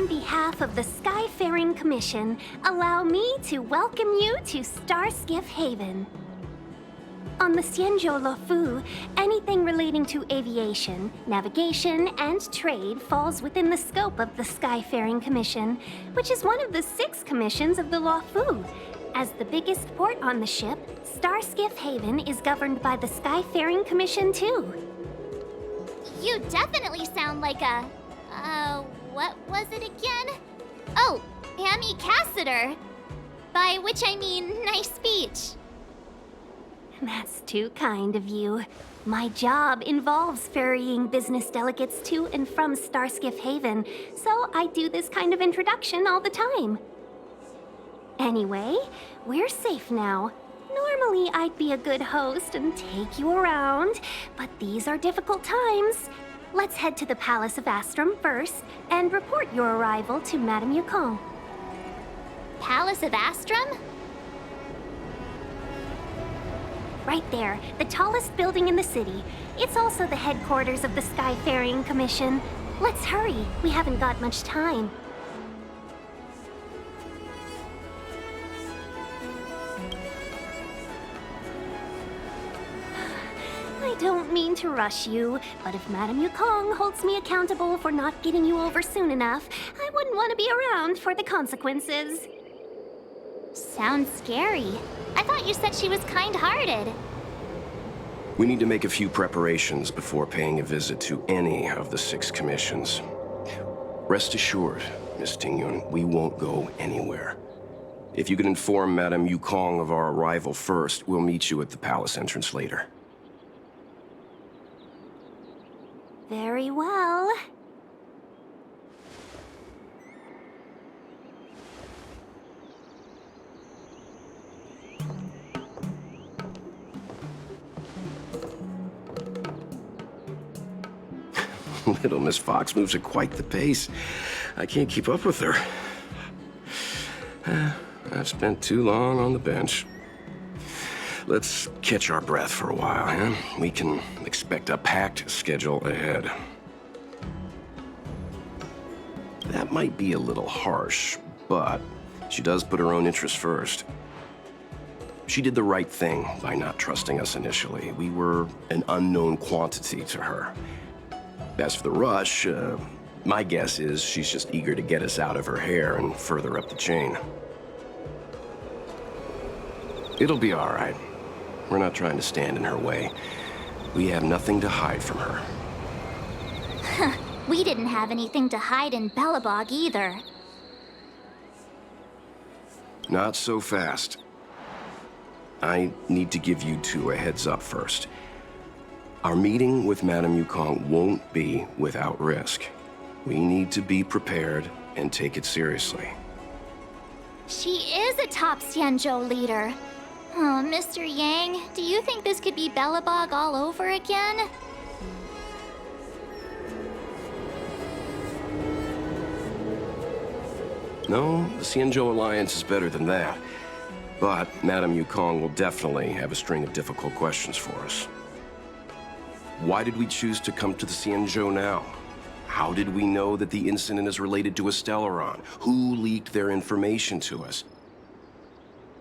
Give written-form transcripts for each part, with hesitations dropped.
On behalf of the Skyfaring Commission, allow me to welcome you to Starskiff Haven. On the Xianzhou LaoFu, anything relating to aviation, navigation, and trade falls within the scope of the Skyfaring Commission, which is one of the 6 commissions of the LaoFu. As the biggest port on the ship, Starskiff Haven is governed by the Skyfaring Commission too. You definitely sound like a... what was it again? Oh, Amy Cassiter! By which I mean, nice speech. That's too kind of you. My job involves ferrying business delegates to and from Starskiff Haven, so I do this kind of introduction all the time. Anyway, we're safe now. Normally, I'd be a good host and take you around, but these are difficult times. Let's head to the Palace of Astrum first and report your arrival to Madame Yukong. Palace of Astrum? Right there, the tallest building in the city. It's also the headquarters of the Skyfaring Commission. Let's hurry, we haven't got much time. I don't mean to rush you, but if Madame Yukong holds me accountable for not getting you over soon enough, I wouldn't want to be around for the consequences. Sounds scary. I thought you said she was kind-hearted. We need to make a few preparations before paying a visit to any of the 6 commissions. Rest assured, Miss Tingyun, we won't go anywhere. If you can inform Madame Yukong of our arrival first, we'll meet you at the palace entrance later. Very well. Little Miss Fox moves at quite the pace. I can't keep up with her. I've spent too long on the bench. Let's catch our breath for a while, huh? We can expect a packed schedule ahead. That might be a little harsh, but she does put her own interests first. She did the right thing by not trusting us initially. We were an unknown quantity to her. As for the rush, my guess is she's just eager to get us out of her hair and further up the chain. It'll be all right. We're not trying to stand in her way. We have nothing to hide from her. We didn't have anything to hide in Belobog either. Not so fast. I need to give you 2 a heads up first. Our meeting with Madame Yukong won't be without risk. We need to be prepared and take it seriously. She is a top Xianzhou leader. Oh, Mr. Yang, do you think this could be Belobog all over again? No, the Xianzhou Alliance is better than that. But Madame Yukong will definitely have a string of difficult questions for us. Why did we choose to come to the Xianzhou now? How did we know that the incident is related to a Stellaron? Who leaked their information to us?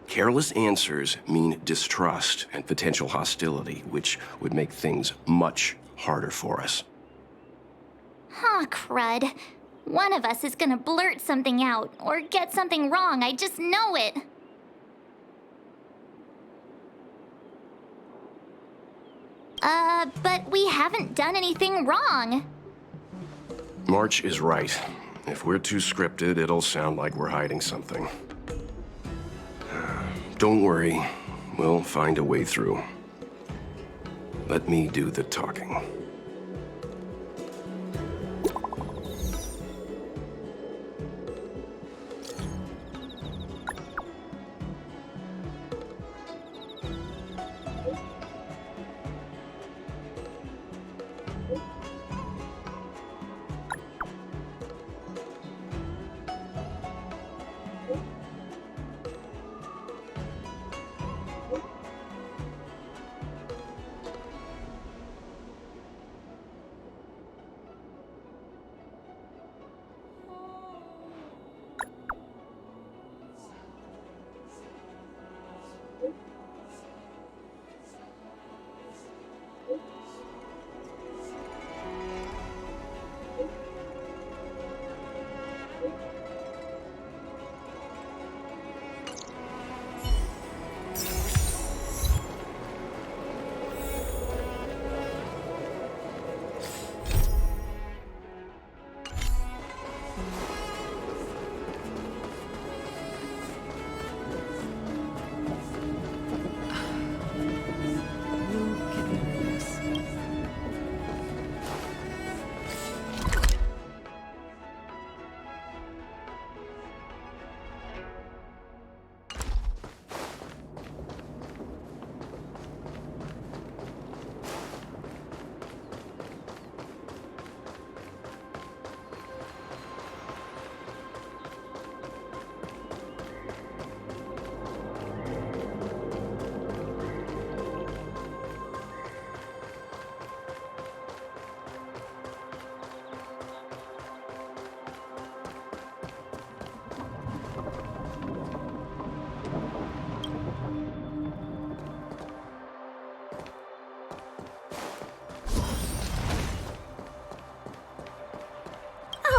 Careless answers mean distrust and potential hostility, which would make things much harder for us. Aw, crud. One of us is gonna blurt something out, or get something wrong, I just know it. But we haven't done anything wrong. March is right. If we're too scripted, it'll sound like we're hiding something. Don't worry. We'll find a way through. Let me do the talking.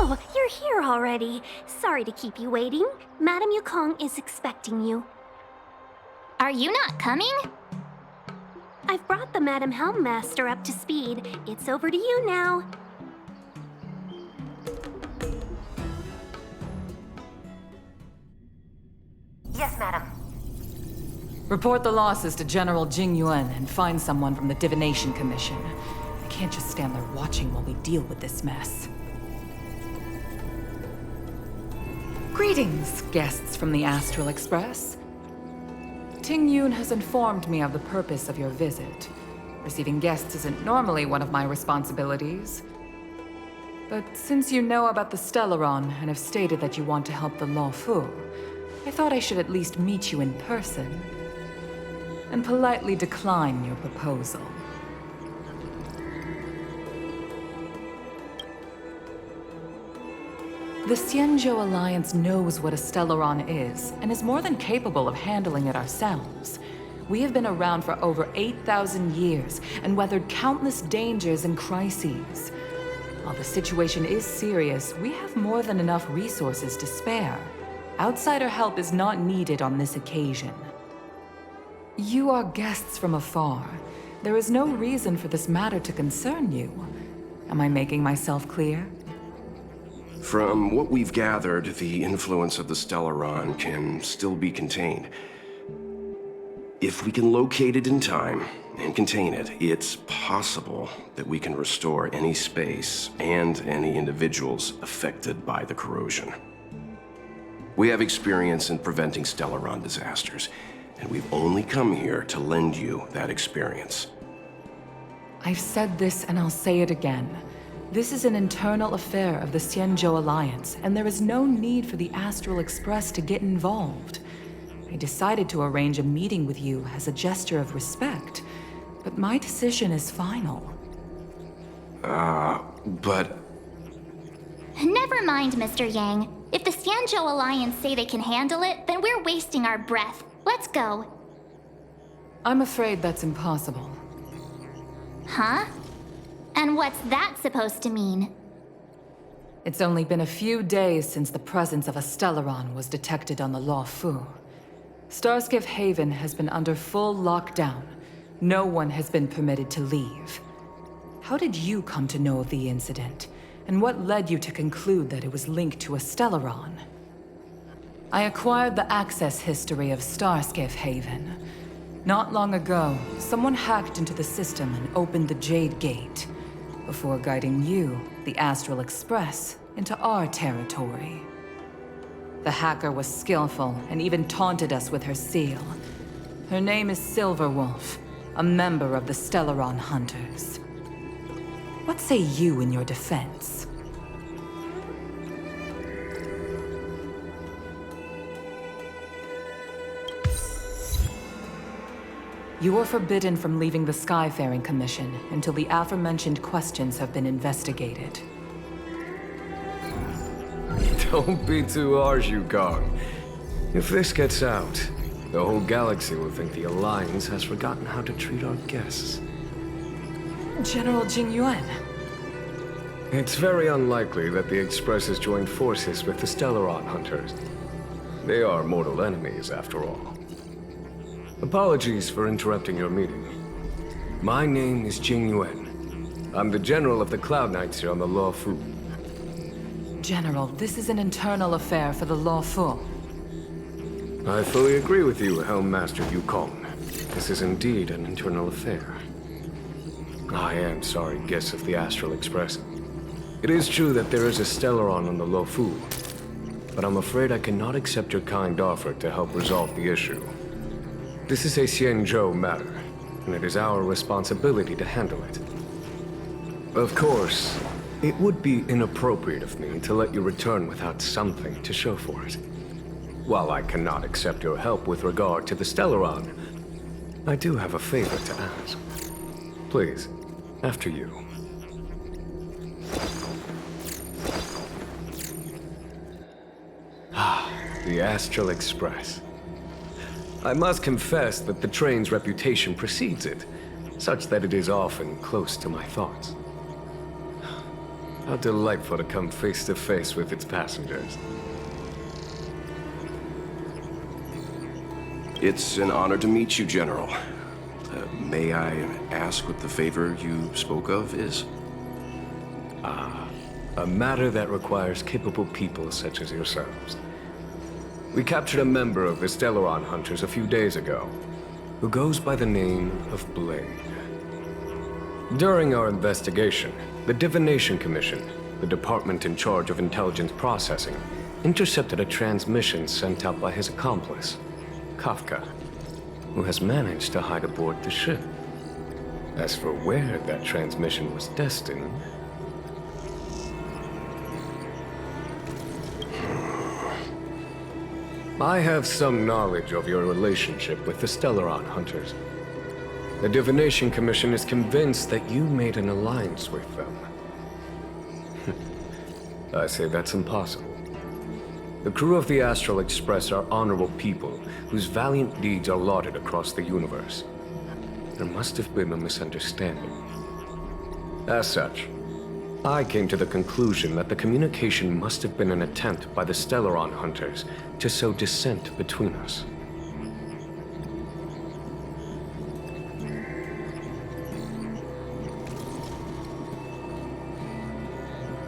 Oh, you're here already. Sorry to keep you waiting. Madame Yukong is expecting you. Are you not coming? I've brought the Madame Helmmaster up to speed. It's over to you now. Yes, madam. Report the losses to General Jing Yuan and find someone from the Divination Commission. I can't just stand there watching while we deal with this mess. Greetings, guests from the Astral Express. Ting Yun has informed me of the purpose of your visit. Receiving guests isn't normally one of my responsibilities. But since you know about the Stellaron and have stated that you want to help the LaoFu, I thought I should at least meet you in person and politely decline your proposal. The Xianzhou Alliance knows what a Stellaron is, and is more than capable of handling it ourselves. We have been around for over 8,000 years, and weathered countless dangers and crises. While the situation is serious, we have more than enough resources to spare. Outsider help is not needed on this occasion. You are guests from afar. There is no reason for this matter to concern you. Am I making myself clear? From what we've gathered, the influence of the Stellaron can still be contained. If we can locate it in time and contain it, it's possible that we can restore any space and any individuals affected by the corrosion. We have experience in preventing Stellaron disasters, and we've only come here to lend you that experience. I've said this and I'll say it again. This is an internal affair of the Xianzhou Alliance, and there is no need for the Astral Express to get involved. I decided to arrange a meeting with you as a gesture of respect, but my decision is final. But... Never mind, Mr. Yang. If the Xianzhou Alliance say they can handle it, then we're wasting our breath. Let's go. I'm afraid that's impossible. Huh? And what's that supposed to mean? It's only been a few days since the presence of a Stellaron was detected on the LaoFu. Starskiff Haven has been under full lockdown. No one has been permitted to leave. How did you come to know of the incident? And what led you to conclude that it was linked to a Stellaron? I acquired the access history of Starskiff Haven. Not long ago, someone hacked into the system and opened the Jade Gate, before guiding you, the Astral Express, into our territory. The hacker was skillful and even taunted us with her seal. Her name is Silverwolf, a member of the Stellaron Hunters. What say you in your defense? You are forbidden from leaving the Skyfaring Commission until the aforementioned questions have been investigated. Don't be too harsh, Yukong. If this gets out, the whole galaxy will think the Alliance has forgotten how to treat our guests. General Jing Yuan. It's very unlikely that the Express has joined forces with the Stellaron Hunters. They are mortal enemies, after all. Apologies for interrupting your meeting. My name is Jing Yuan. I'm the General of the Cloud Knights here on the LaoFu. General, this is an internal affair for the LaoFu. I fully agree with you, Helmmaster Yukong. This is indeed an internal affair. I am sorry, guests of the Astral Express. It is true that there is a Stellaron on the LaoFu, but I'm afraid I cannot accept your kind offer to help resolve the issue. This is a Xianzhou matter, and it is our responsibility to handle it. Of course, it would be inappropriate of me to let you return without something to show for it. While I cannot accept your help with regard to the Stellaron, I do have a favor to ask. Please, after you. The Astral Express. I must confess that the train's reputation precedes it, such that it is often close to my thoughts. How delightful to come face to face with its passengers. It's an honor to meet you, General. May I ask what the favor you spoke of is? A matter that requires capable people such as yourselves. We captured a member of the Stellaron Hunters a few days ago, who goes by the name of Blade. During our investigation, the Divination Commission, the department in charge of intelligence processing, intercepted a transmission sent out by his accomplice, Kafka, who has managed to hide aboard the ship. As for where that transmission was destined... I have some knowledge of your relationship with the Stellaron Hunters. The Divination Commission is convinced that you made an alliance with them. I say that's impossible. The crew of the Astral Express are honorable people whose valiant deeds are lauded across the universe. There must have been a misunderstanding. As such, I came to the conclusion that the communication must have been an attempt by the Stellaron Hunters to sow dissent between us.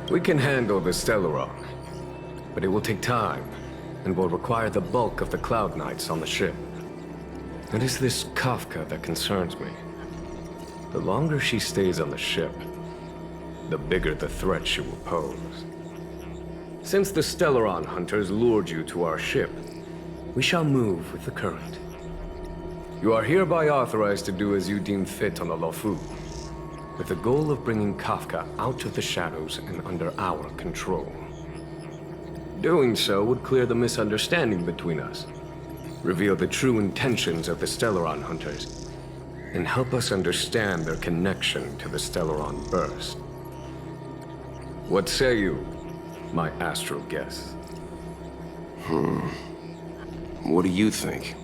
We can handle the Stellaron, but it will take time, and will require the bulk of the Cloud Knights on the ship. It is this Kafka that concerns me. The longer she stays on the ship, the bigger the threat she will pose. Since the Stellaron Hunters lured you to our ship, we shall move with the current. You are hereby authorized to do as you deem fit on the LaoFu, with the goal of bringing Kafka out of the shadows and under our control. Doing so would clear the misunderstanding between us, reveal the true intentions of the Stellaron Hunters, and help us understand their connection to the Stellaron Burst. What say you, my astral guest? What do you think?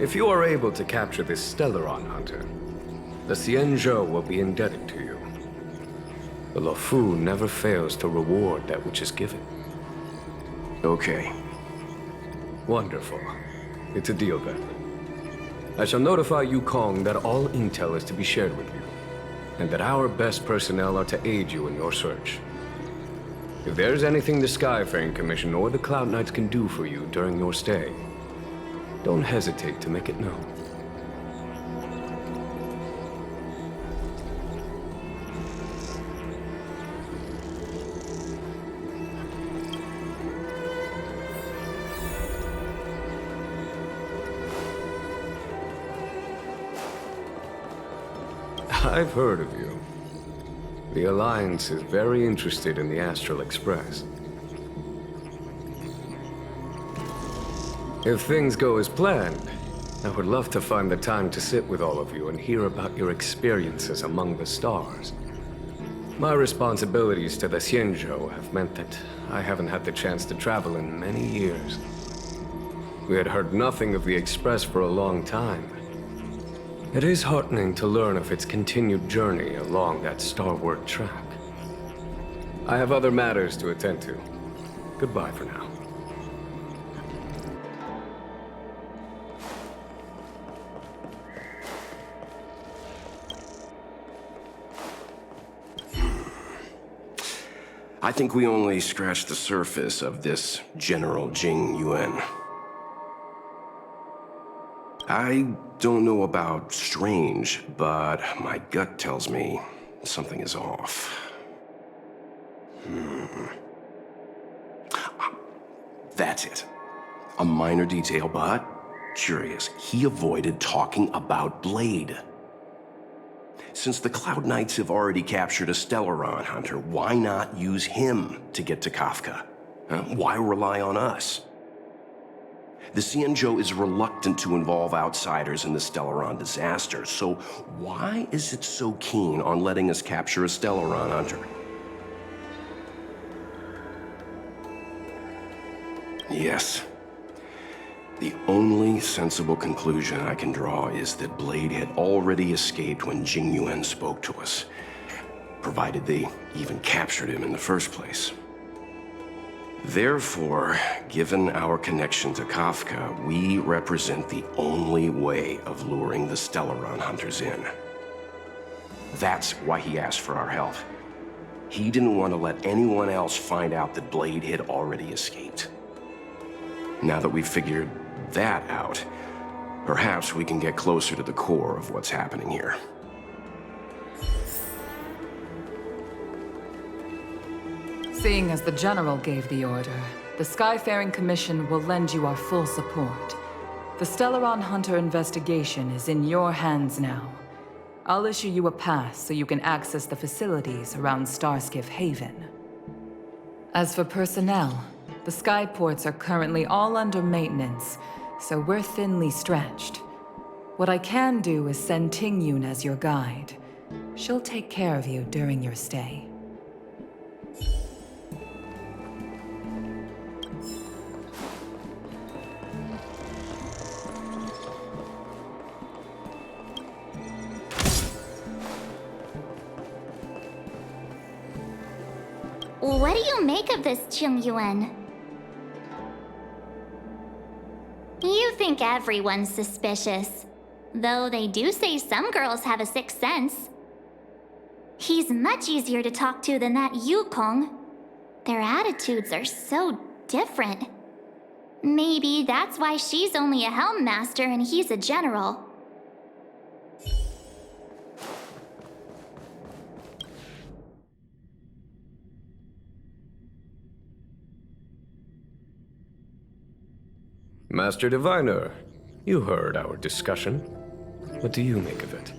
If you are able to capture this Stellaron Hunter, the Xianzhou will be indebted to you. The LaoFu never fails to reward that which is given. Okay. Wonderful. It's a deal then. I shall notify Yukong that all intel is to be shared with you, and that our best personnel are to aid you in your search. If there's anything the Skyfaring Commission or the Cloud Knights can do for you during your stay, don't hesitate to make it known. I've heard of you. The Alliance is very interested in the Astral Express. If things go as planned, I would love to find the time to sit with all of you and hear about your experiences among the stars. My responsibilities to the Xianzhou have meant that I haven't had the chance to travel in many years. We had heard nothing of the Express for a long time. It is heartening to learn of its continued journey along that starward track. I have other matters to attend to. Goodbye for now. I think we only scratched the surface of this General Jing Yuan. I don't know about strange, but my gut tells me something is off. That's it. A minor detail, but curious. He avoided talking about Blade. Since the Cloud Knights have already captured a Stellaron Hunter, why not use him to get to Kafka? Why rely on us? The Xianzhou is reluctant to involve outsiders in the Stellaron disaster, so why is it so keen on letting us capture a Stellaron Hunter? Yes. The only sensible conclusion I can draw is that Blade had already escaped when Jing Yuan spoke to us, provided they even captured him in the first place. Therefore, given our connection to Kafka, we represent the only way of luring the Stellaron hunters in. That's why he asked for our help. He didn't want to let anyone else find out that Blade had already escaped. Now that we've figured that out, perhaps we can get closer to the core of what's happening here. Seeing as the General gave the order, the Skyfaring Commission will lend you our full support. The Stellaron Hunter investigation is in your hands now. I'll issue you a pass so you can access the facilities around Starskiff Haven. As for personnel, the skyports are currently all under maintenance, so we're thinly stretched. What I can do is send Tingyun as your guide. She'll take care of you during your stay. What do you make of this, Jing Yuan? You think everyone's suspicious, though they do say some girls have a sixth sense. He's much easier to talk to than that Yukong. Their attitudes are so different. Maybe that's why she's only a helm master and he's a general. Master Diviner, you heard our discussion. What do you make of it?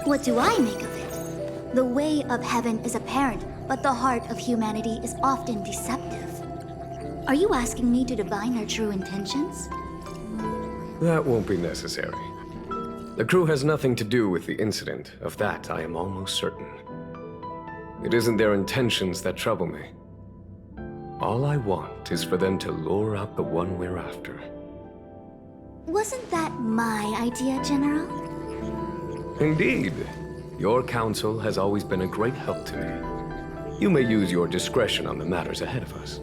What do I make of it? The way of heaven is apparent, but the heart of humanity is often deceptive. Are you asking me to divine their true intentions? That won't be necessary. The crew has nothing to do with the incident, of that I am almost certain. It isn't their intentions that trouble me. All I want is for them to lure out the one we're after. Wasn't that my idea, General? Indeed. Your counsel has always been a great help to me. You may use your discretion on the matters ahead of us.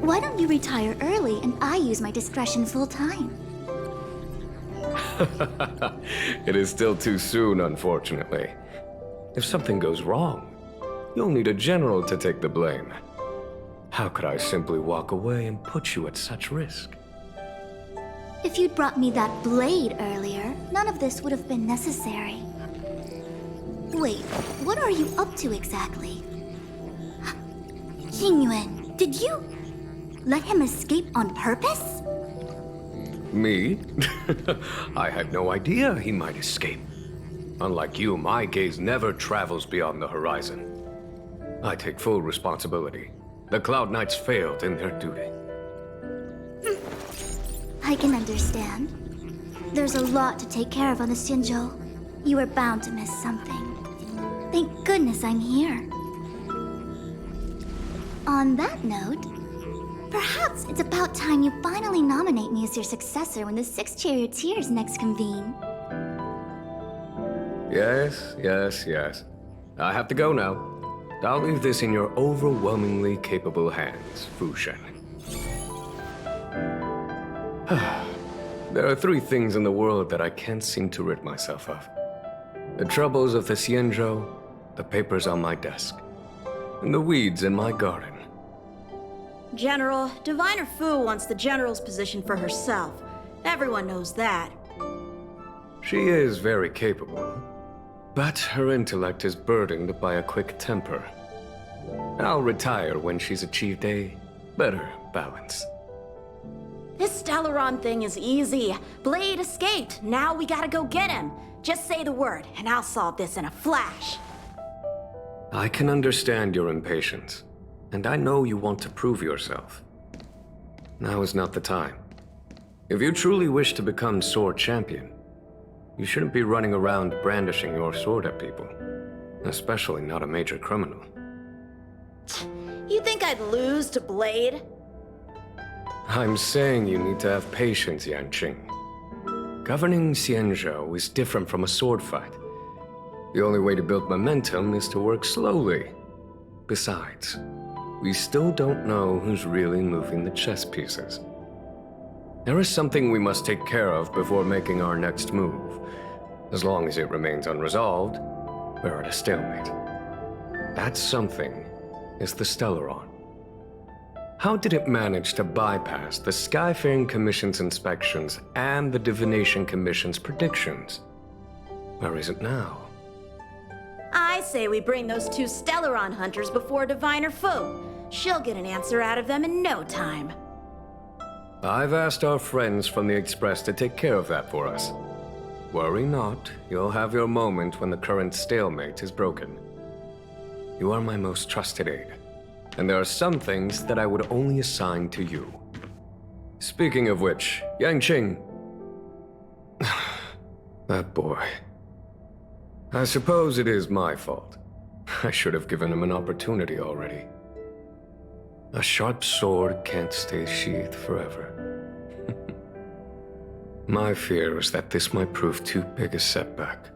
Why don't you retire early and I use my discretion full time? It is still too soon, unfortunately. If something goes wrong, you'll need a general to take the blame. How could I simply walk away and put you at such risk? If you'd brought me that blade earlier, none of this would have been necessary. Wait, what are you up to exactly? Jingyuan, did you let him escape on purpose? Me? I had no idea he might escape. Unlike you, my gaze never travels beyond the horizon. I take full responsibility. The Cloud Knights failed in their duty. I can understand. There's a lot to take care of on the Xinzhou. You are bound to miss something. Thank goodness I'm here. On that note, perhaps it's about time you finally nominate me as your successor when the Six Charioteers next convene. Yes. I have to go now. I'll leave this in your overwhelmingly capable hands, Fu Shen. There are three things in the world that I can't seem to rid myself of. The troubles of the Xianzhou, the papers on my desk, and the weeds in my garden. General, Diviner Fu wants the General's position for herself. Everyone knows that. She is very capable, but her intellect is burdened by a quick temper. I'll retire when she's achieved a better balance. This Stellaron thing is easy. Blade escaped. Now we gotta go get him. Just say the word, and I'll solve this in a flash. I can understand your impatience, and I know you want to prove yourself. Now is not the time. If you truly wish to become Sword Champion, you shouldn't be running around brandishing your sword at people, especially not a major criminal. You think I'd lose to Blade? I'm saying you need to have patience, Yanqing. Governing Xianzhou is different from a sword fight. The only way to build momentum is to work slowly. Besides, we still don't know who's really moving the chess pieces. There is something we must take care of before making our next move. As long as it remains unresolved, we're at a stalemate. That something is the Stellaron. How did it manage to bypass the Skyfaring Commission's inspections and the Divination Commission's predictions? Where is it now? I say we bring those two Stellaron hunters before Diviner Fu. She'll get an answer out of them in no time. I've asked our friends from the Express to take care of that for us. Worry not, you'll have your moment when the current stalemate is broken. You are my most trusted aide, and there are some things that I would only assign to you. Speaking of which, Yanqing... that boy... I suppose it is my fault. I should have given him an opportunity already. A sharp sword can't stay sheathed forever. My fear is that this might prove too big a setback.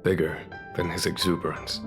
Bigger than his exuberance.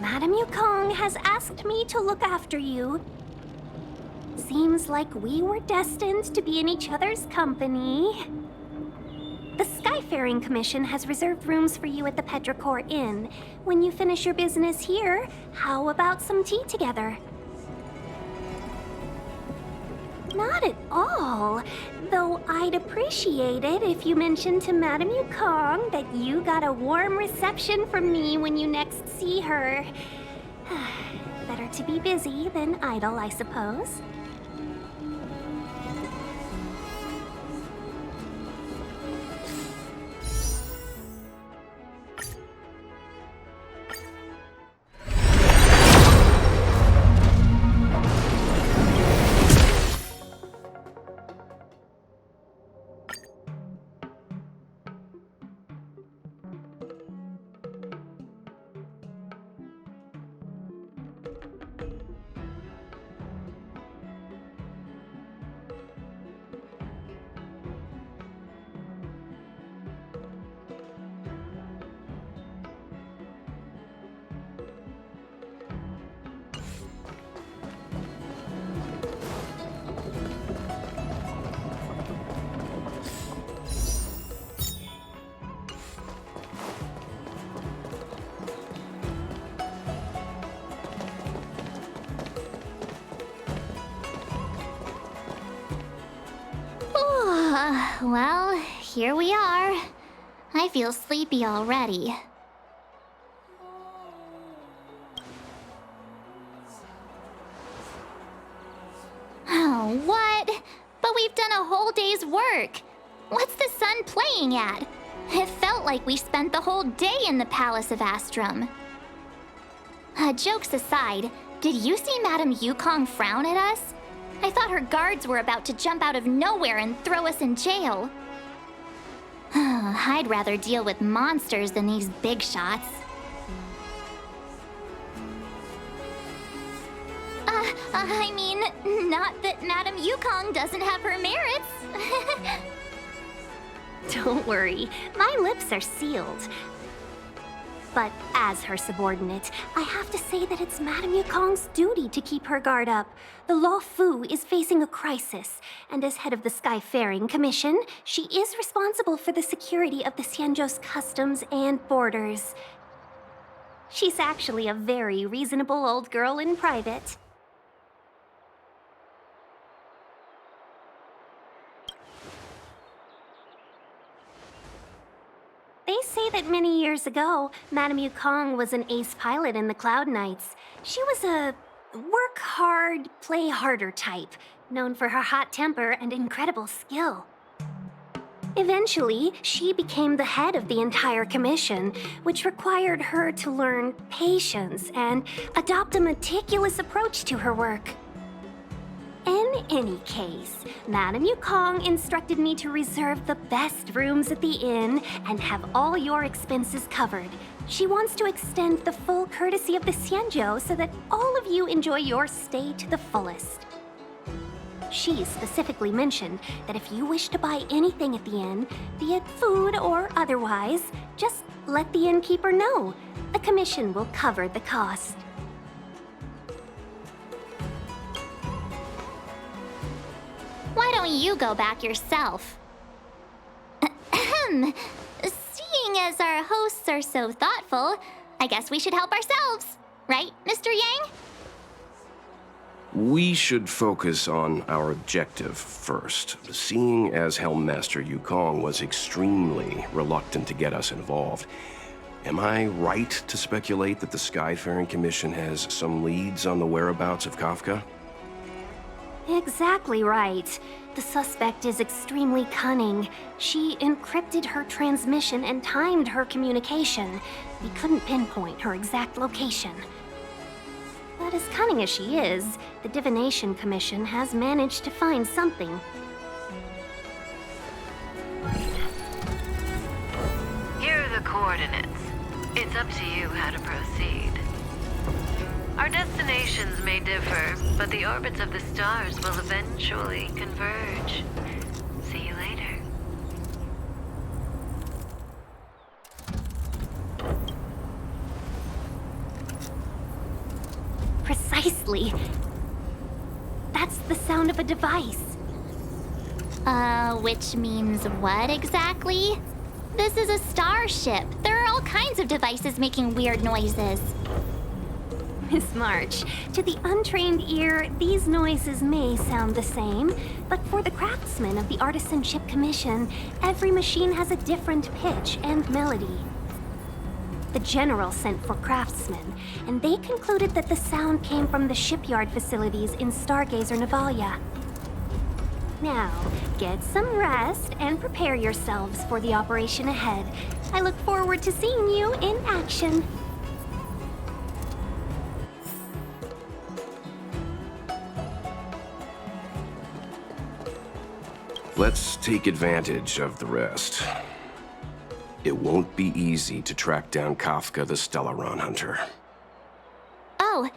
Madame Yukong has asked me to look after you. Seems like we were destined to be in each other's company. The Skyfaring Commission has reserved rooms for you at the Petrichor Inn. When you finish your business here, how about some tea together? Not at all. Though I'd appreciate it if you mentioned to Madame Yukong that you got a warm reception from me when you next see her. Better to be busy than idle, I suppose. Well, here we are. I feel sleepy already. Oh, what? But we've done a whole day's work. What's the sun playing at? It felt like we spent the whole day in the Palace of Astrum. Jokes aside, did you see Madame Yukong frown at us? I thought her guards were about to jump out of nowhere and throw us in jail. I'd rather deal with monsters than these big shots. I mean, not that Madame Yukong doesn't have her merits. Don't worry, my lips are sealed. But as her subordinate, I have to say that it's Madame Yukong's duty to keep her guard up. The LaoFu is facing a crisis, and as head of the Skyfaring Commission, she is responsible for the security of the Xianzhou's customs and borders. She's actually a very reasonable old girl in private. Years ago, Madame Yukong was an ace pilot in the Cloud Knights. She was a work hard, play harder type, known for her hot temper and incredible skill. Eventually, she became the head of the entire commission, which required her to learn patience and adopt a meticulous approach to her work. In any case, Madame Yukong instructed me to reserve the best rooms at the inn and have all your expenses covered. She wants to extend the full courtesy of the Xianzhou so that all of you enjoy your stay to the fullest. She specifically mentioned that if you wish to buy anything at the inn, be it food or otherwise, just let the innkeeper know. The commission will cover the cost. Why don't you go back yourself? Ahem. Seeing as our hosts are so thoughtful, I guess we should help ourselves. Right, Mr. Yang? We should focus on our objective first. Seeing as Helmmaster Yukong was extremely reluctant to get us involved, am I right to speculate that the Skyfaring Commission has some leads on the whereabouts of Kafka? Exactly right. The suspect is extremely cunning. She encrypted her transmission and timed her communication. We couldn't pinpoint her exact location. But as cunning as she is, the Divination Commission has managed to find something. Here are the coordinates. It's up to you how to proceed. Our destinations may differ, but the orbits of the stars will eventually converge. See you later. Precisely. That's the sound of a device. Which means what exactly? This is a starship. There are all kinds of devices making weird noises. Miss March, to the untrained ear, these noises may sound the same, but for the craftsmen of the Artisanship Commission, every machine has a different pitch and melody. The General sent for craftsmen, and they concluded that the sound came from the shipyard facilities in Stargazer Navalia. Now, get some rest and prepare yourselves for the operation ahead. I look forward to seeing you in action. Let's take advantage of the rest. It won't be easy to track down Kafka the Stellaron Hunter. Oh,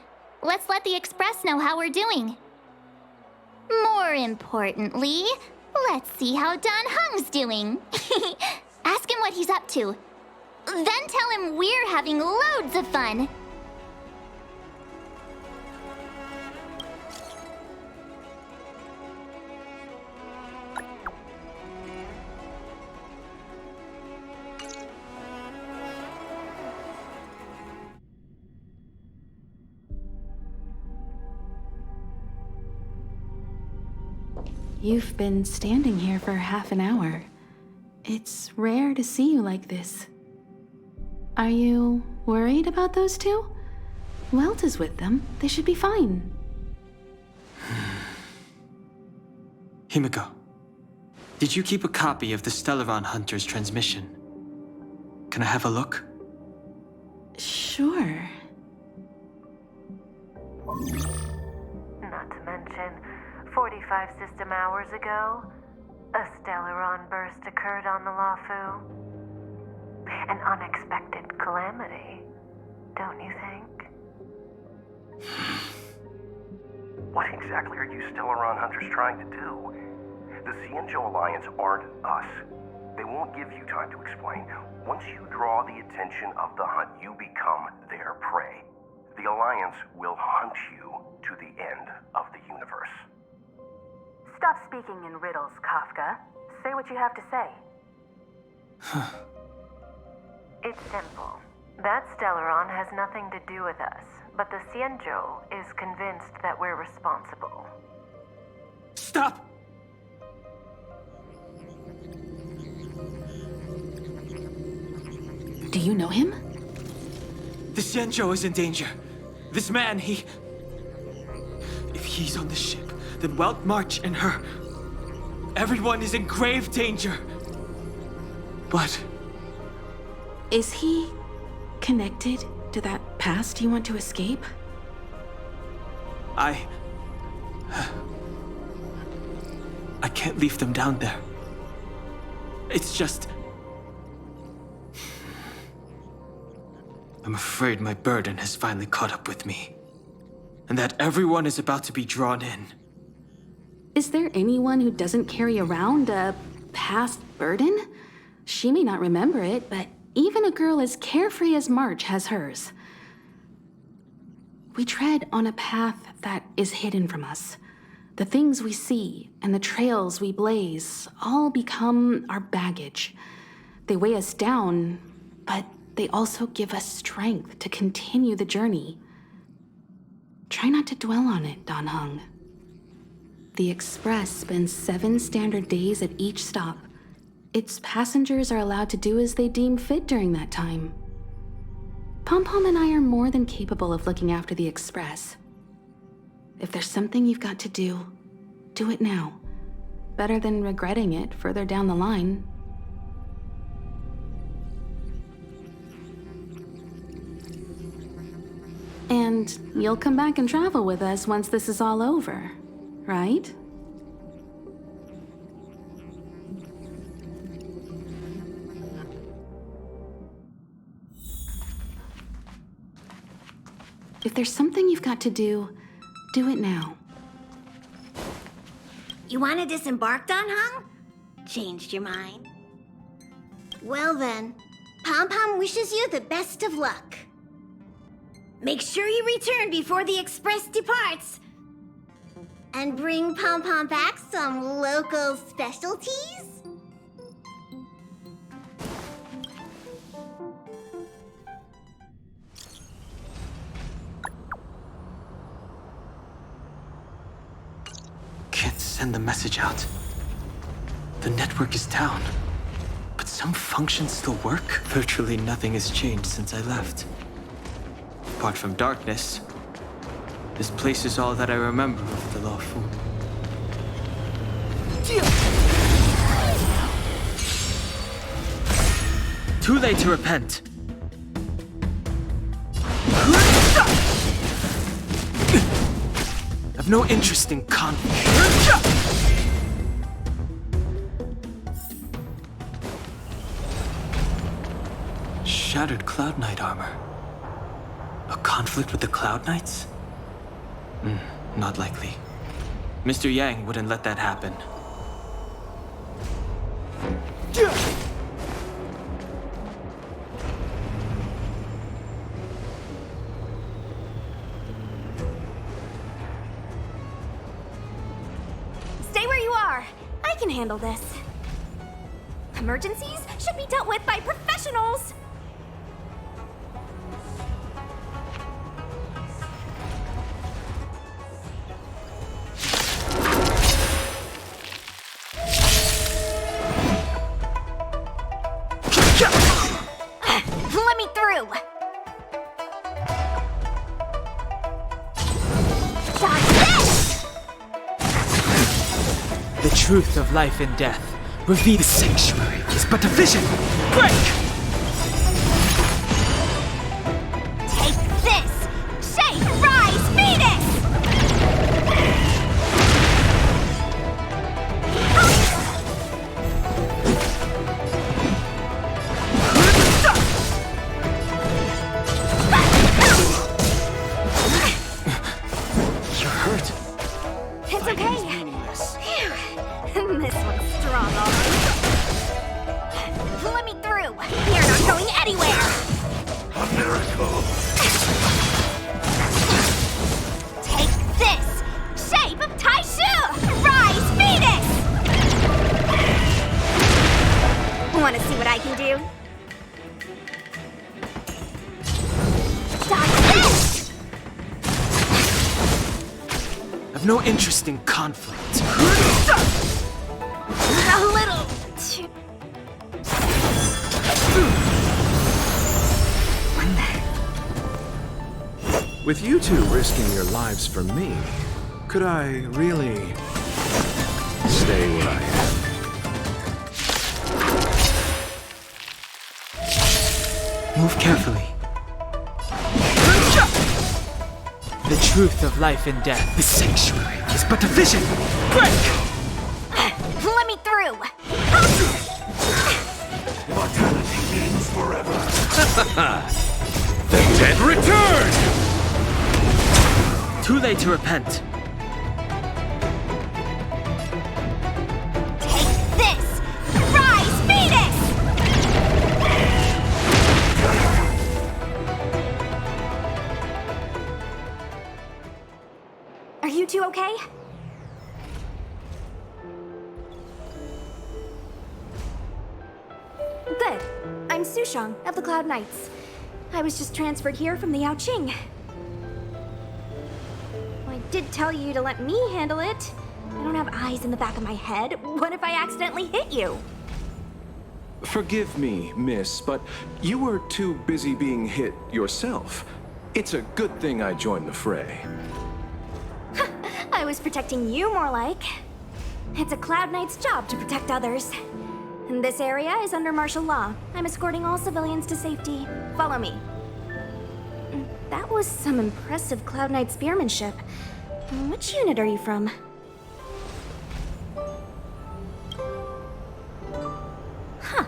let's let the Express know how we're doing. More importantly, let's see how Dan Heng's doing. Ask him what he's up to. Then tell him we're having loads of fun. You've been standing here for half an hour. It's rare to see you like this. Are you worried about those two? Welt is with them. They should be fine. Himiko, did you keep a copy of the Stellaron Hunter's transmission? Can I have a look? Sure. Not to mention, 45 system hours ago, a Stellaron burst occurred on the LaoFu. An unexpected calamity, don't you think? What exactly are you Stellaron Hunters trying to do? The Xianzhou Alliance aren't us. They won't give you time to explain. Once you draw the attention of the hunt, you become their prey. The Alliance will hunt you to the end of the universe. Stop speaking in riddles, Kafka. Say what you have to say. It's simple. That Stellaron has nothing to do with us, but the Xianzhou is convinced that we're responsible. Stop! Do you know him? The Xianzhou is in danger. This man, If he's on the ship, then Welt March and her... Everyone is in grave danger. But... Is he connected to that past you want to escape? I can't leave them down there. It's just... I'm afraid my burden has finally caught up with me. And that everyone is about to be drawn in. Is there anyone who doesn't carry around a past burden? She may not remember it, but even a girl as carefree as March has hers. We tread on a path that is hidden from us. The things we see and the trails we blaze all become our baggage. They weigh us down, but they also give us strength to continue the journey. Try not to dwell on it, Dan Heng. The Express spends 7 standard days at each stop. Its passengers are allowed to do as they deem fit during that time. Pom-Pom and I are more than capable of looking after the Express. If there's something you've got to do it now. Better than regretting it further down the line. And you'll come back and travel with us once this is all over, right? If there's something you've got to do it now. You want to disembark, Dan Heng? Changed your mind? Well then, Pom-Pom wishes you the best of luck. Make sure you return before the Express departs. And bring Pom-Pom back some local specialties? Can't send the message out. The network is down. But some functions still work. Virtually nothing has changed since I left. Apart from darkness, this place is all that I remember of the LaoFu. Too late to repent. I've no interest in conflict. Shattered Cloud Knight armor. A conflict with the Cloud Knights? Not likely. Mr. Yang wouldn't let that happen. Stay where you are. I can handle this. Emergencies should be dealt with by professionals. Let me through! The truth of life and death. Reveal the sanctuary is but a vision. Break! Take this! Shake, rise, Venus! You're hurt. It's okay. Phew. This one's strong, all right. Let me through. You're not going anywhere. A miracle. Take this! Shape of Taishu! Rise, Venus! Want to see what I can do? Stop this! I've no interest in conflict. A little too... With you two risking your lives for me, could I really stay where I am? Move carefully. The truth of life and death. The sanctuary is but a vision. Break! Let me through! Mortality means forever. The dead return! Too late to repent. Take this! Rise, Phoenix! Are you two okay? Good. I'm Sushang of the Cloud Knights. I was just transferred here from the Yaoqing. I did tell you to let me handle it. I don't have eyes in the back of my head. What if I accidentally hit you? Forgive me, miss, but you were too busy being hit yourself. It's a good thing I joined the fray. I was protecting you more like. It's a Cloud Knight's job to protect others. And this area is under martial law. I'm escorting all civilians to safety. Follow me. That was some impressive Cloud Knight spearmanship. Which unit are you from? Huh.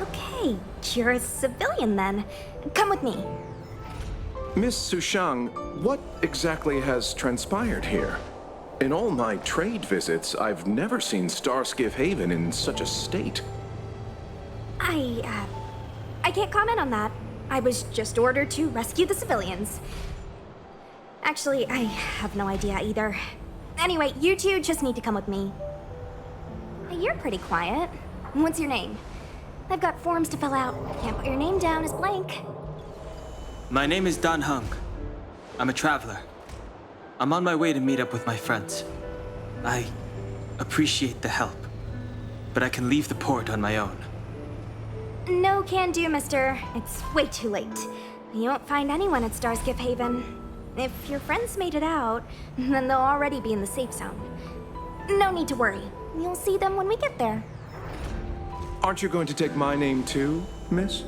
Okay, you're a civilian then. Come with me. Miss Sushang, what exactly has transpired here? In all my trade visits, I've never seen Starskiff Haven in such a state. I can't comment on that. I was just ordered to rescue the civilians. Actually, I have no idea either. Anyway, you two just need to come with me. Hey, you're pretty quiet. What's your name? I've got forms to fill out. Can't put your name down as blank. My name is Dan Hung. I'm a traveler. I'm on my way to meet up with my friends. I appreciate the help, but I can leave the port on my own. No can do, mister. It's way too late. You won't find anyone at Starskiff Haven. If your friends made it out, then they'll already be in the safe zone. No need to worry. You'll see them when we get there. Aren't you going to take my name too, miss?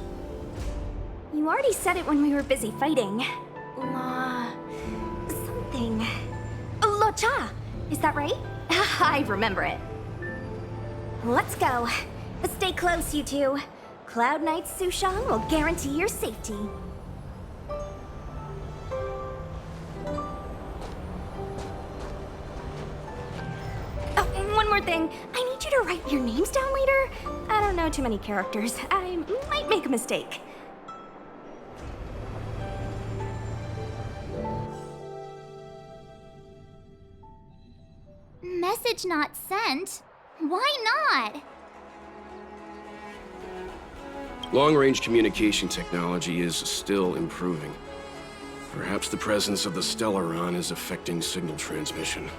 You already said it when we were busy fighting. Something. Lo Cha! Is that right? I remember it. Let's go. Stay close, you two. Cloud Knight Sushang will guarantee your safety. Oh, one more thing. I need you to write your names down later. I don't know too many characters. I might make a mistake. Message not sent? Why not? Long-range communication technology is still improving. Perhaps the presence of the Stellaron is affecting signal transmission.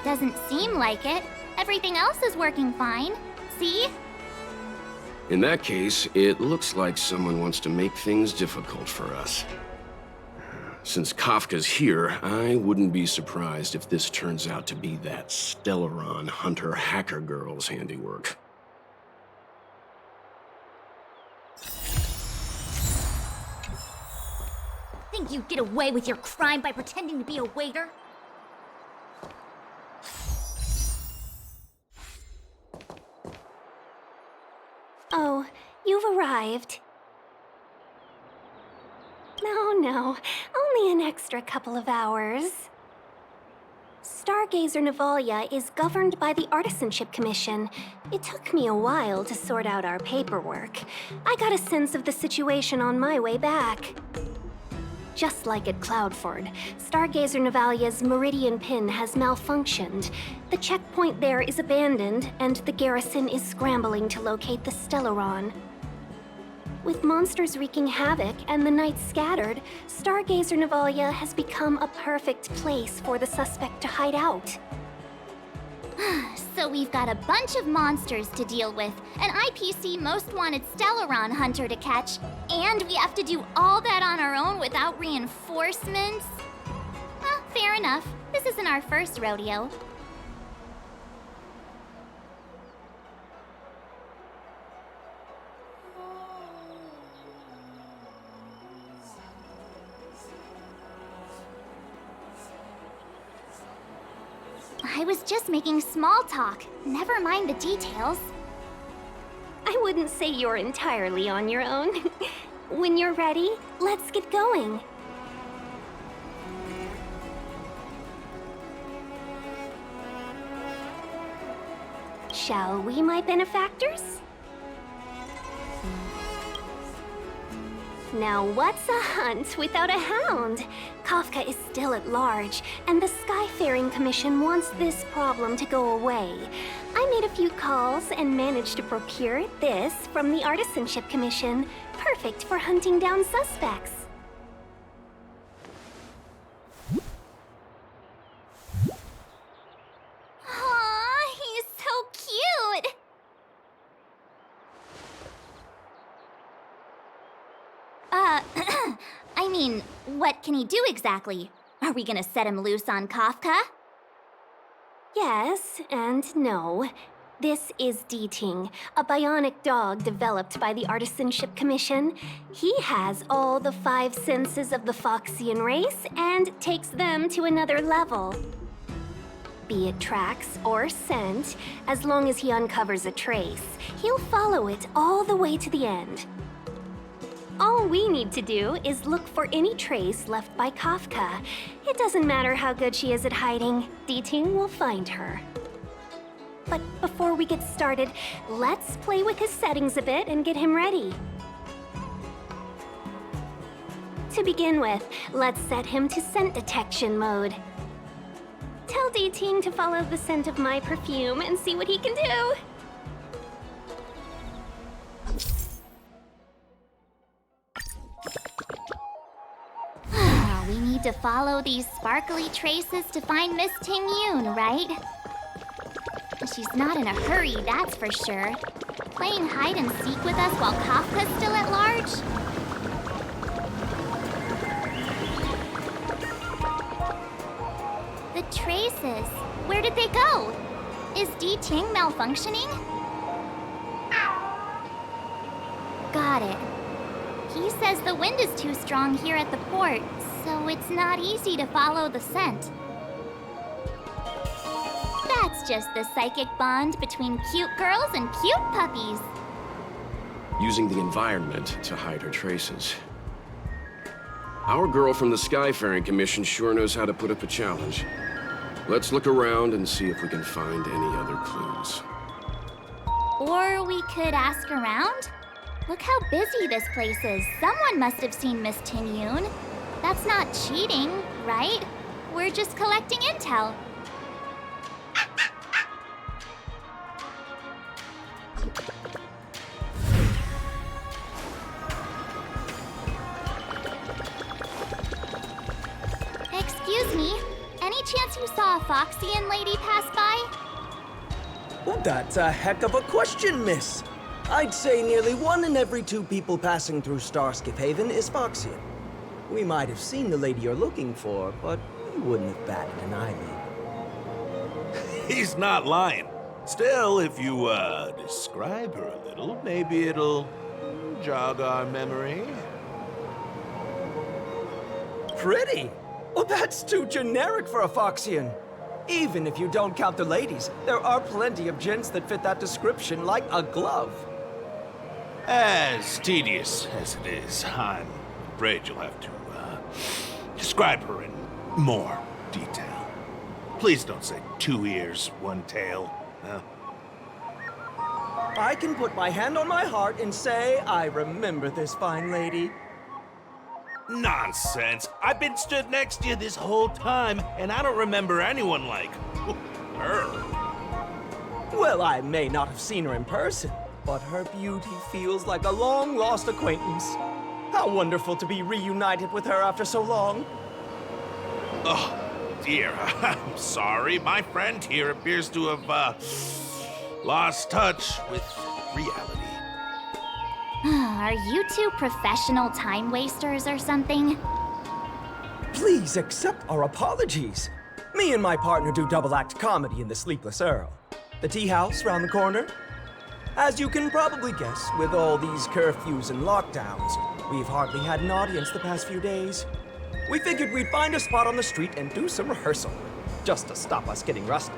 Doesn't seem like it. Everything else is working fine. See? In that case, it looks like someone wants to make things difficult for us. Since Kafka's here, I wouldn't be surprised if this turns out to be that Stellaron hunter hacker girl's handiwork. Think you'd get away with your crime by pretending to be a waiter? Oh, you've arrived. No, only an extra couple of hours. Stargazer Navalia is governed by the Artisanship Commission. It took me a while to sort out our paperwork. I got a sense of the situation on my way back. Just like at Cloudford, Stargazer Navalia's Meridian Pin has malfunctioned. The checkpoint there is abandoned, and the garrison is scrambling to locate the Stellaron. With monsters wreaking havoc and the Knights scattered, Stargazer Navalia has become a perfect place for the suspect to hide out. So we've got a bunch of monsters to deal with, an IPC most wanted Stellaron hunter to catch, and we have to do all that on our own without reinforcements? Well, fair enough. This isn't our first rodeo. I was just making small talk. Never mind the details. I wouldn't say you're entirely on your own. When you're ready, let's get going. Shall we, my benefactors? Now what's a hunt without a hound? Kafka is still at large, and the Skyfaring Commission wants this problem to go away. I made a few calls and managed to procure this from the Artisanship Commission. Perfect for hunting down suspects. Aw, he's so cute! I mean, what can he do exactly? Are we gonna set him loose on Kafka? Yes and no. This is Deeting, a bionic dog developed by the Artisanship Commission. He has all the 5 senses of the Foxian race and takes them to another level. Be it tracks or scent, as long as he uncovers a trace, he'll follow it all the way to the end. All we need to do is look for any trace left by Kafka. It doesn't matter how good she is at hiding, Deeting will find her. But before we get started, let's play with his settings a bit and get him ready. To begin with, let's set him to scent detection mode. Tell Deeting to follow the scent of my perfume and see what he can do. We need to follow these sparkly traces to find Miss Ting-Yun, right? She's not in a hurry, that's for sure. Playing hide and seek with us while Kafka's still at large? The traces, where did they go? Is Deeting malfunctioning? Got it. He says the wind is too strong here at the port, so it's not easy to follow the scent. That's just the psychic bond between cute girls and cute puppies. Using the environment to hide her traces. Our girl from the Skyfaring Commission sure knows how to put up a challenge. Let's look around and see if we can find any other clues. Or we could ask around? Look how busy this place is. Someone must have seen Miss Ting-Yun. That's not cheating, right? We're just collecting intel. Excuse me, any chance you saw a Foxian lady pass by? Well, that's a heck of a question, miss. I'd say nearly 1 in every 2 people passing through Starskiff Haven is Foxian. We might have seen the lady you're looking for, but we wouldn't have batted an eyelid. He's not lying. Still, if you, describe her a little, maybe it'll jog our memory. Pretty? Well, that's too generic for a Foxian. Even if you don't count the ladies, there are plenty of gents that fit that description like a glove. As tedious as it is, I'm afraid you'll have to, describe her in more detail. Please don't say 2 ears, 1 tail. I can put my hand on my heart and say I remember this fine lady. Nonsense! I've been stood next to you this whole time, and I don't remember anyone like her. Well, I may not have seen her in person, but her beauty feels like a long-lost acquaintance. How wonderful to be reunited with her after so long. Oh, dear. I'm sorry. My friend here appears to have, lost touch with reality. Are you two professional time wasters or something? Please accept our apologies. Me and my partner do double-act comedy in the Sleepless Earl. The tea house round the corner. As you can probably guess, with all these curfews and lockdowns, we've hardly had an audience the past few days. We figured we'd find a spot on the street and do some rehearsal, just to stop us getting rusty.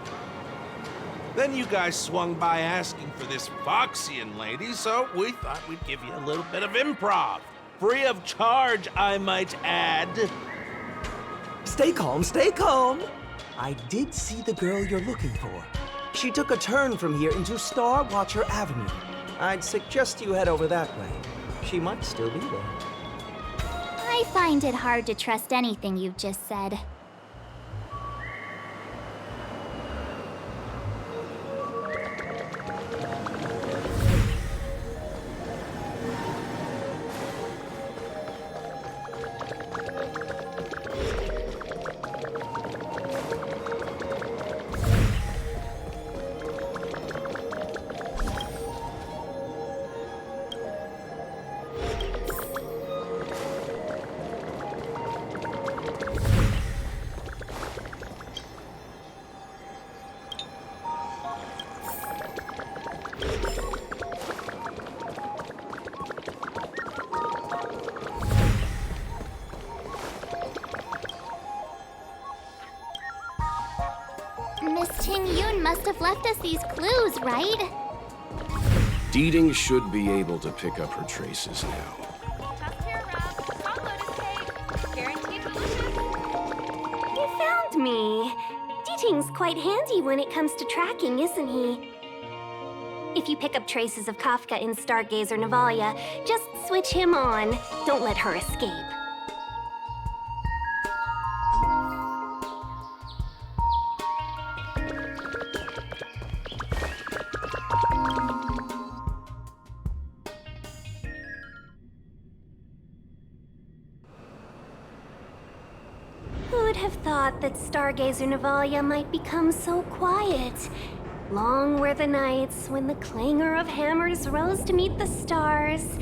Then you guys swung by asking for this Foxian lady, so we thought we'd give you a little bit of improv. Free of charge, I might add. Stay calm, stay calm. I did see the girl you're looking for. She took a turn from here into Star Watcher Avenue. I'd suggest you head over that way. She might still be there. I find it hard to trust anything you've just said. Miss Ting Yun must have left us these clues, right? Deeding should be able to pick up her traces now. You found me. Deeting's quite handy when it comes to tracking, isn't he? If you pick up traces of Kafka in Stargazer Navalia, just switch him on. Don't let her escape. Who'd have thought that Stargazer Navalia might become so quiet? Long were the nights when the clangor of hammers rose to meet the stars.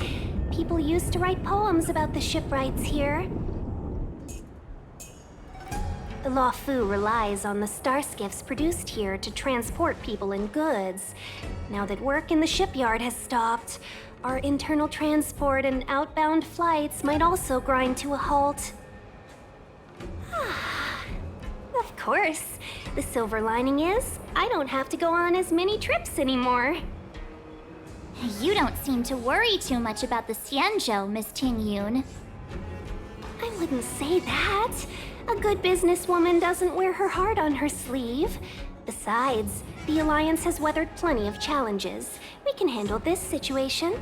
People used to write poems about the shipwrights here. The LaoFu relies on the starskiffs produced here to transport people and goods. Now that work in the shipyard has stopped, our internal transport and outbound flights might also grind to a halt. Of course. The silver lining is, I don't have to go on as many trips anymore. You don't seem to worry too much about the Xianzhou, Miss Ting Yun. I wouldn't say that. A good businesswoman doesn't wear her heart on her sleeve. Besides, the Alliance has weathered plenty of challenges. We can handle this situation.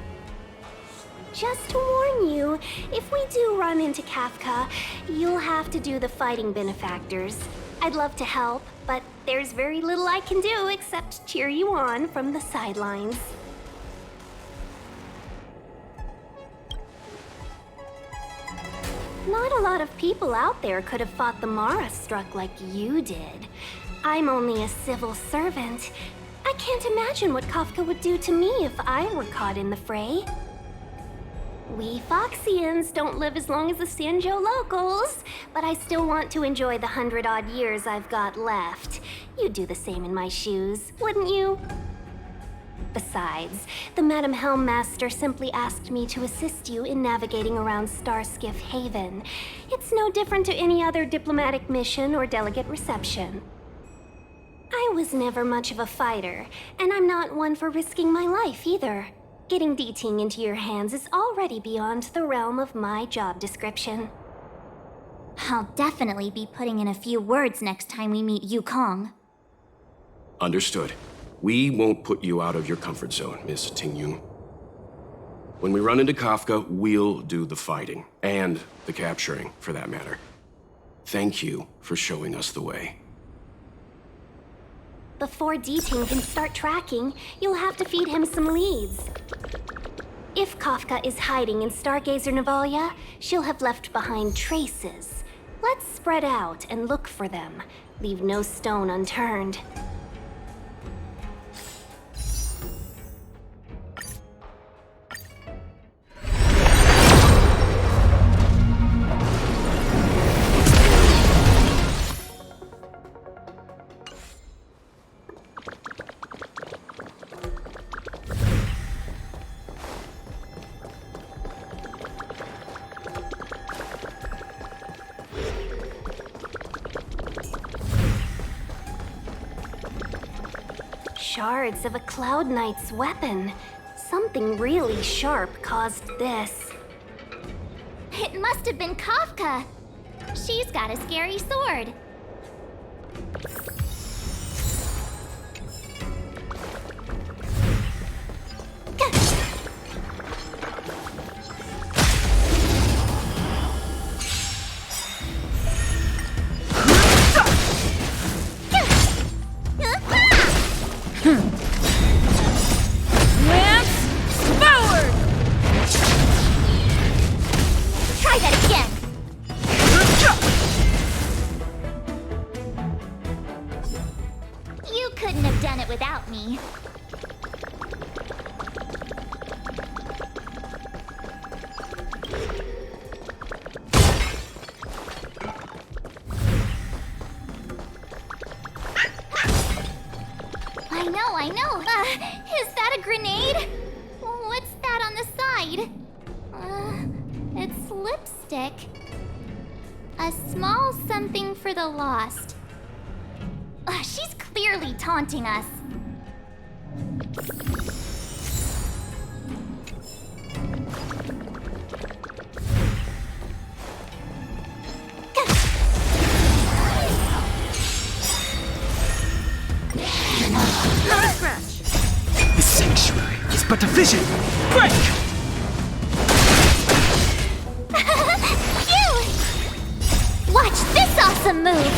Just to warn you, if we do run into Kafka, you'll have to do the fighting benefactors. I'd love to help, but there's very little I can do except cheer you on from the sidelines. Not a lot of people out there could have fought the Mara-Struck like you did. I'm only a civil servant. I can't imagine what Kafka would do to me if I were caught in the fray. We Foxians don't live as long as the Xianzhou locals, but I still want to enjoy the 100-odd years I've got left. You'd do the same in my shoes, wouldn't you? Besides, the Madam Helmmaster simply asked me to assist you in navigating around Starskiff Haven. It's no different to any other diplomatic mission or delegate reception. I was never much of a fighter, and I'm not one for risking my life either. Getting Deeting into your hands is already beyond the realm of my job description. I'll definitely be putting in a few words next time we meet Yukong. Understood. We won't put you out of your comfort zone, Miss Ting Yun. When we run into Kafka, we'll do the fighting. And the capturing, for that matter. Thank you for showing us the way. Before Deeting can start tracking, you'll have to feed him some leads. If Kafka is hiding in Stargazer Navalia, she'll have left behind traces. Let's spread out and look for them. Leave no stone unturned. Shards of a Cloud Knight's weapon. Something really sharp caused this. It must have been Kafka. She's got a scary sword. Try that again. You couldn't have done it without me. I know. Is that a grenade? What's that on the side? It's lipstick. A small something for the lost. She's clearly taunting us. The sanctuary is but a vision. Break! You! Watch this awesome move!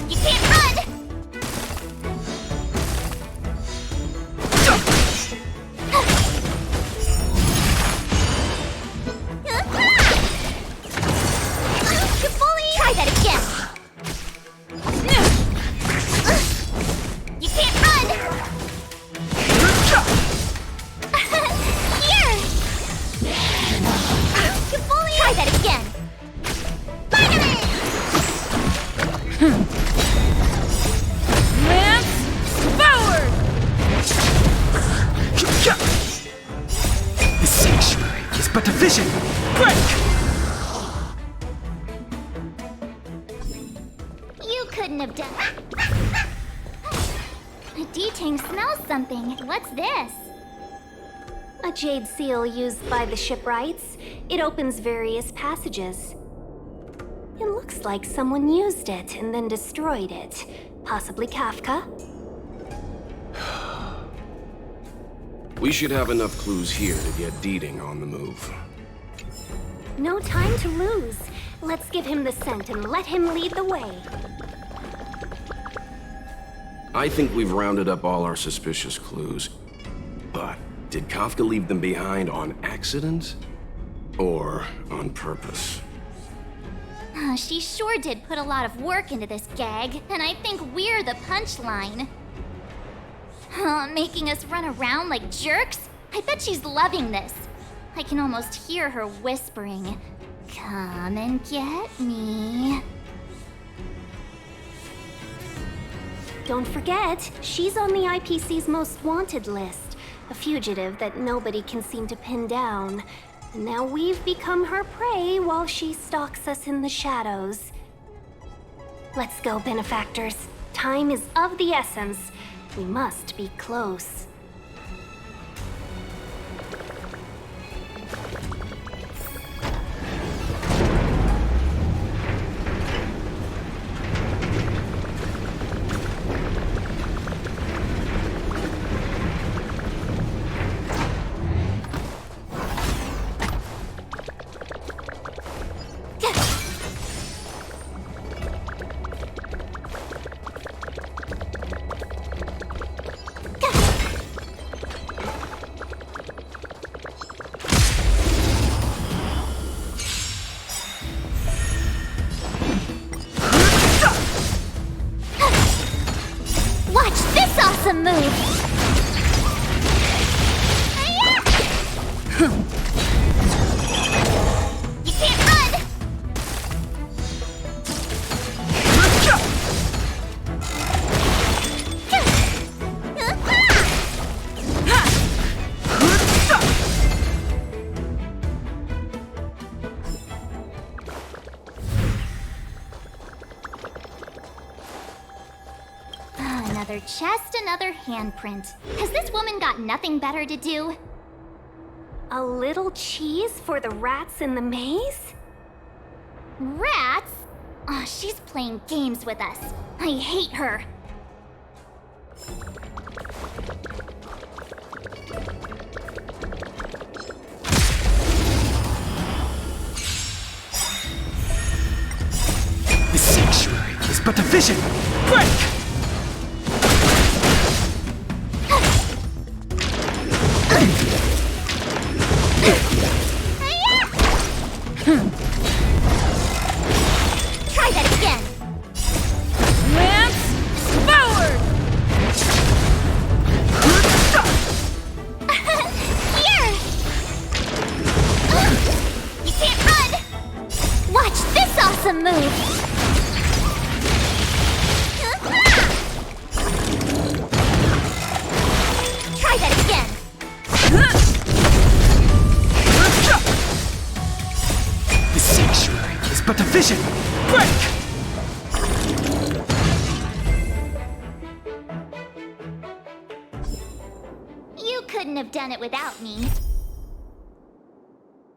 You can't run! Try that again! You can't run! Here! Try that again! The sanctuary is but a vision. Break! You couldn't have done D-Tang smells something. What's this? A jade seal used by the shipwrights. It opens various passages. It looks like someone used it and then destroyed it. Possibly Kafka? We should have enough clues here to get Deeding on the move. No time to lose. Let's give him the scent and let him lead the way. I think we've rounded up all our suspicious clues. But did Kafka leave them behind on accident? Or on purpose? She sure did put a lot of work into this gag, and I think we're the punchline. Making us run around like jerks? I bet she's loving this. I can almost hear her whispering, "Come and get me." Don't forget, she's on the IPC's most wanted list. A fugitive that nobody can seem to pin down. And now we've become her prey while she stalks us in the shadows. Let's go, benefactors. Time is of the essence. We must be close. Another chest, another handprint. Has this woman got nothing better to do? A little cheese for the rats in the maze? Rats? Oh, she's playing games with us. I hate her. The sanctuary is but a vision! Break! Try that again! Lance forward! Here! You can't run! Watch this awesome move! Try that again! The sanctuary is but a vision! Break! You couldn't have done it without me.